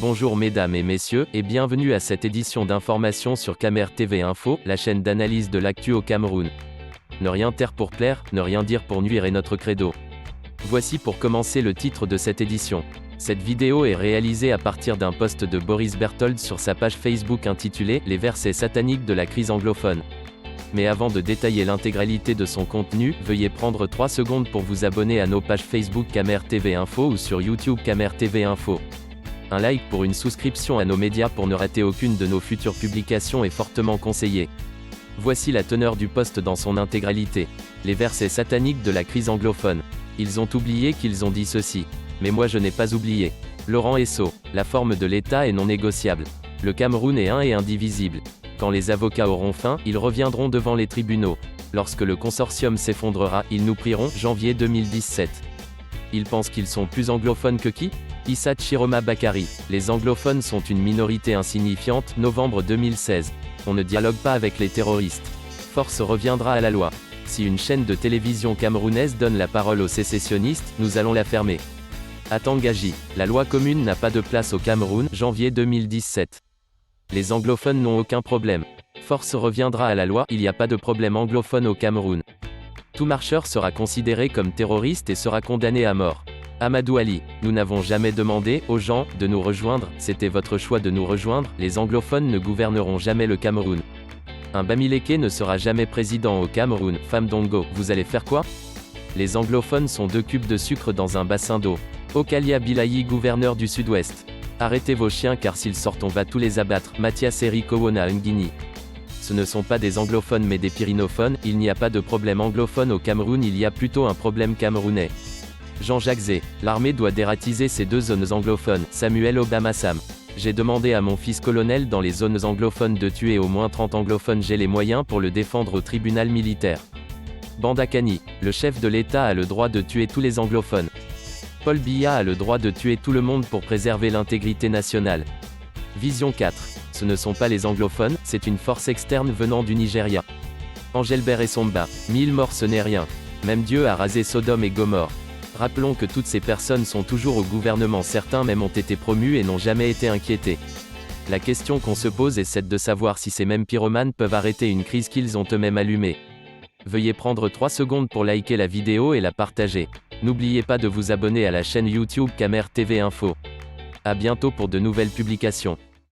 Bonjour mesdames et messieurs, et bienvenue à cette édition d'information sur Camer TV Info, la chaîne d'analyse de l'actu au Cameroun. Ne rien taire pour plaire, ne rien dire pour nuire est notre credo. Voici pour commencer le titre de cette édition. Cette vidéo est réalisée à partir d'un post de Boris Berthold sur sa page Facebook intitulée « Les versets sataniques de la crise anglophone ». Mais avant de détailler l'intégralité de son contenu, veuillez prendre 3 secondes pour vous abonner à nos pages Facebook Camer TV Info ou sur YouTube Camer TV Info. Un like pour une souscription à nos médias pour ne rater aucune de nos futures publications est fortement conseillé. Voici la teneur du post dans son intégralité. Les versets sataniques de la crise anglophone. Ils ont oublié qu'ils ont dit ceci. Mais moi je n'ai pas oublié. Laurent Esso. La forme de l'État est non négociable. Le Cameroun est un et indivisible. Quand les avocats auront faim, ils reviendront devant les tribunaux. Lorsque le consortium s'effondrera, ils nous prieront. Janvier 2017. Ils pensent qu'ils sont plus anglophones que qui? Issa Chiroma Bakari. Les anglophones sont une minorité insignifiante. Novembre 2016. On ne dialogue pas avec les terroristes. Force reviendra à la loi. Si une chaîne de télévision camerounaise donne la parole aux sécessionnistes, nous allons la fermer. Atangaji. La loi commune n'a pas de place au Cameroun. Janvier 2017. Les anglophones n'ont aucun problème. Force reviendra à la loi. Il n'y a pas de problème anglophone au Cameroun. Tout marcheur sera considéré comme terroriste et sera condamné à mort. Amadou Ali. Nous n'avons jamais demandé aux gens de nous rejoindre, c'était votre choix de nous rejoindre. Les anglophones ne gouverneront jamais le Cameroun. Un Bamileke ne sera jamais président au Cameroun. Femme Dongo, vous allez faire quoi? Les anglophones sont 2 cubes de sucre dans un bassin d'eau. Okalia Bilayi, gouverneur du Sud-Ouest. Arrêtez vos chiens car s'ils sortent on va tous les abattre. Mathias Eri Kowona Ngini. Ce ne sont pas des anglophones mais des pyrénophones. Il n'y a pas de problème anglophone au Cameroun, il y a plutôt un problème camerounais. Jean-Jacques Zé. L'armée doit dératiser ces 2 zones anglophones. Samuel Obama-Sam. J'ai demandé à mon fils colonel dans les zones anglophones de tuer au moins 30 anglophones. J'ai les moyens pour le défendre au tribunal militaire. Bandakani. Le chef de l'État a le droit de tuer tous les anglophones. Paul Biya a le droit de tuer tout le monde pour préserver l'intégrité nationale. Vision 4. Ce ne sont pas les anglophones, c'est une force externe venant du Nigeria. Engelbert Essomba. 1000 morts ce n'est rien. Même Dieu a rasé Sodome et Gomorrhe. Rappelons que toutes ces personnes sont toujours au gouvernement, certains même ont été promus et n'ont jamais été inquiétés. La question qu'on se pose est celle de savoir si ces mêmes pyromanes peuvent arrêter une crise qu'ils ont eux-mêmes allumée. Veuillez prendre 3 secondes pour liker la vidéo et la partager. N'oubliez pas de vous abonner à la chaîne YouTube Camer TV Info. À bientôt pour de nouvelles publications.